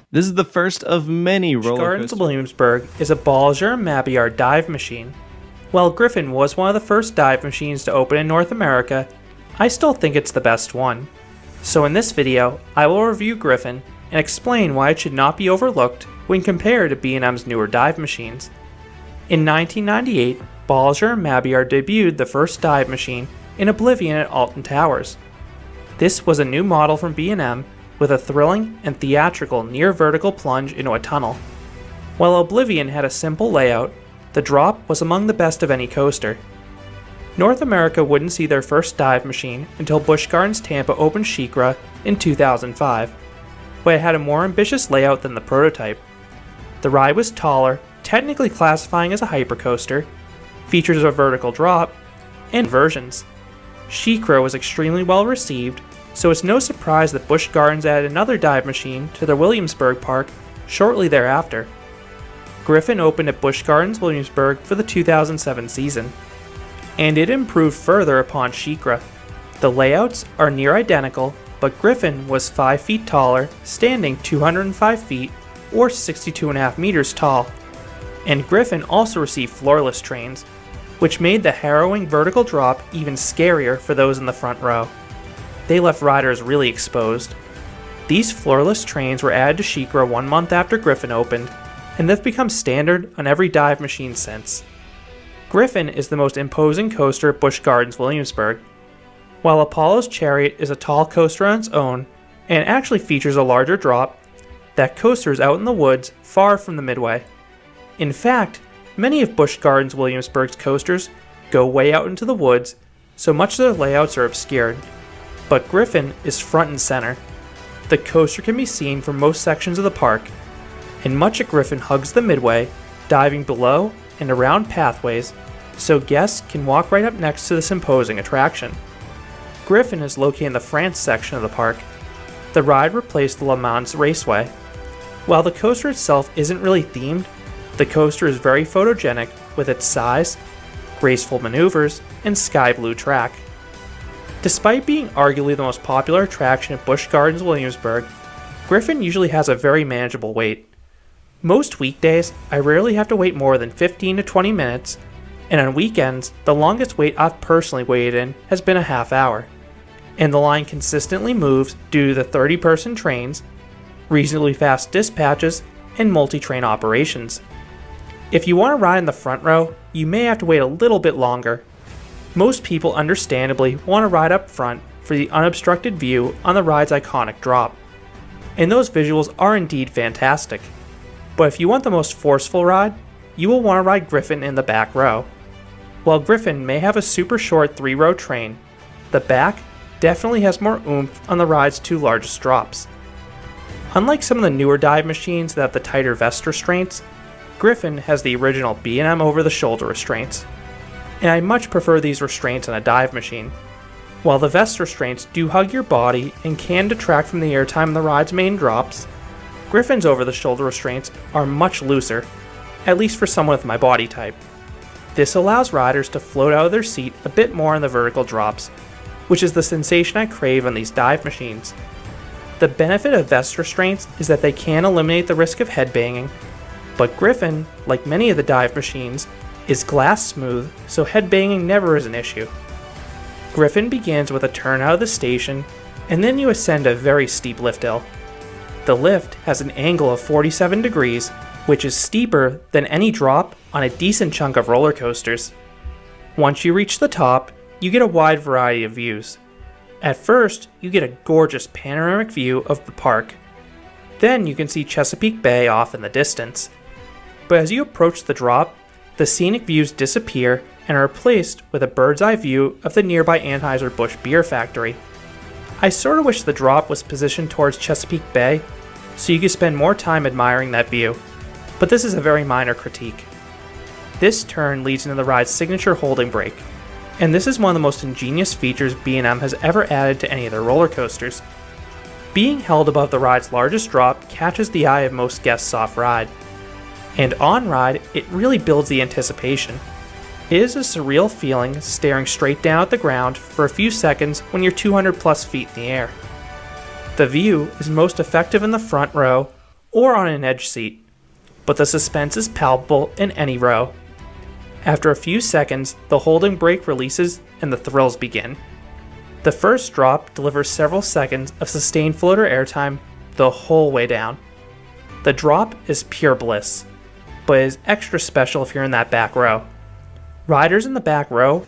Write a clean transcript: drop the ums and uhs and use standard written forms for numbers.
This is the first of many roller Gardens coasters. Williamsburg is a Balzer Mabillard dive machine. While Griffon was one of the first dive machines to open in North America, I still think it's the best one. So in this video, I will review Griffon and explain why it should not be overlooked when compared to B&M's newer dive machines. In 1998, Balzer Mabillard debuted the first dive machine in Oblivion at Alton Towers. This was a new model from B&M with a thrilling and theatrical near-vertical plunge into a tunnel. While Oblivion had a simple layout, the drop was among the best of any coaster. North America wouldn't see their first dive machine until Busch Gardens Tampa opened SheiKra in 2005, but it had a more ambitious layout than the prototype. The ride was taller, technically classifying as a hypercoaster, features a vertical drop, and versions. SheiKra was extremely well received, so it's no surprise that Busch Gardens added another dive machine to their Williamsburg park shortly thereafter. Griffon opened at Busch Gardens Williamsburg for the 2007 season, and it improved further upon SheiKra. The layouts are near identical, but Griffon was 5 feet taller, standing 205 feet or 62.5 meters tall, and Griffon also received floorless trains, which made the harrowing vertical drop even scarier for those in the front row. They left riders really exposed. These floorless trains were added to SheiKra 1 month after Griffon opened, and they've become standard on every dive machine since. Griffon is the most imposing coaster at Busch Gardens Williamsburg. While Apollo's Chariot is a tall coaster on its own, and actually features a larger drop, that coaster is out in the woods far from the midway. In fact, many of Busch Gardens Williamsburg's coasters go way out into the woods, so much of their layouts are obscured. But Griffon is front and center. The coaster can be seen from most sections of the park, and much of Griffon hugs the midway, diving below and around pathways, so guests can walk right up next to this imposing attraction. Griffon is located in the France section of the park. The ride replaced the Le Mans Raceway. While the coaster itself isn't really themed, the coaster is very photogenic with its size, graceful maneuvers, and sky blue track. Despite being arguably the most popular attraction at Busch Gardens Williamsburg, Griffon usually has a very manageable wait. Most weekdays, I rarely have to wait more than 15 to 20 minutes, and on weekends, the longest wait I've personally waited in has been a half hour. And the line consistently moves due to the 30-person trains, reasonably fast dispatches, and multi-train operations. If you want to ride in the front row, you may have to wait a little bit longer. Most people understandably want to ride up front for the unobstructed view on the ride's iconic drop. And those visuals are indeed fantastic. But if you want the most forceful ride, you will want to ride Griffon in the back row. While Griffon may have a super short 3-row train, the back definitely has more oomph on the ride's 2 largest drops. Unlike some of the newer dive machines that have the tighter vest restraints, Griffon has the original B&M over-the-shoulder restraints, and I much prefer these restraints on a dive machine. While the vest restraints do hug your body and can detract from the airtime in the ride's main drops, Griffon's over-the-shoulder restraints are much looser, at least for someone with my body type. This allows riders to float out of their seat a bit more in the vertical drops, which is the sensation I crave on these dive machines. The benefit of vest restraints is that they can eliminate the risk of headbanging, but Griffon, like many of the dive machines, is glass smooth, so headbanging never is an issue. Griffon begins with a turn out of the station, and then you ascend a very steep lift hill. The lift has an angle of 47 degrees, which is steeper than any drop on a decent chunk of roller coasters. Once you reach the top, you get a wide variety of views. At first, you get a gorgeous panoramic view of the park. Then you can see Chesapeake Bay off in the distance. But as you approach the drop, the scenic views disappear and are replaced with a bird's eye view of the nearby Anheuser-Busch beer factory. I sort of wish the drop was positioned towards Chesapeake Bay, so you could spend more time admiring that view, but this is a very minor critique. This turn leads into the ride's signature holding brake, and this is one of the most ingenious features B&M has ever added to any of their roller coasters. Being held above the ride's largest drop catches the eye of most guests off-ride, and on-ride, it really builds the anticipation. It is a surreal feeling staring straight down at the ground for a few seconds when you're 200 plus feet in the air. The view is most effective in the front row or on an edge seat, but the suspense is palpable in any row. After a few seconds, the holding brake releases and the thrills begin. The first drop delivers several seconds of sustained floater airtime the whole way down. The drop is pure bliss, but is extra special if you're in that back row. Riders in the back row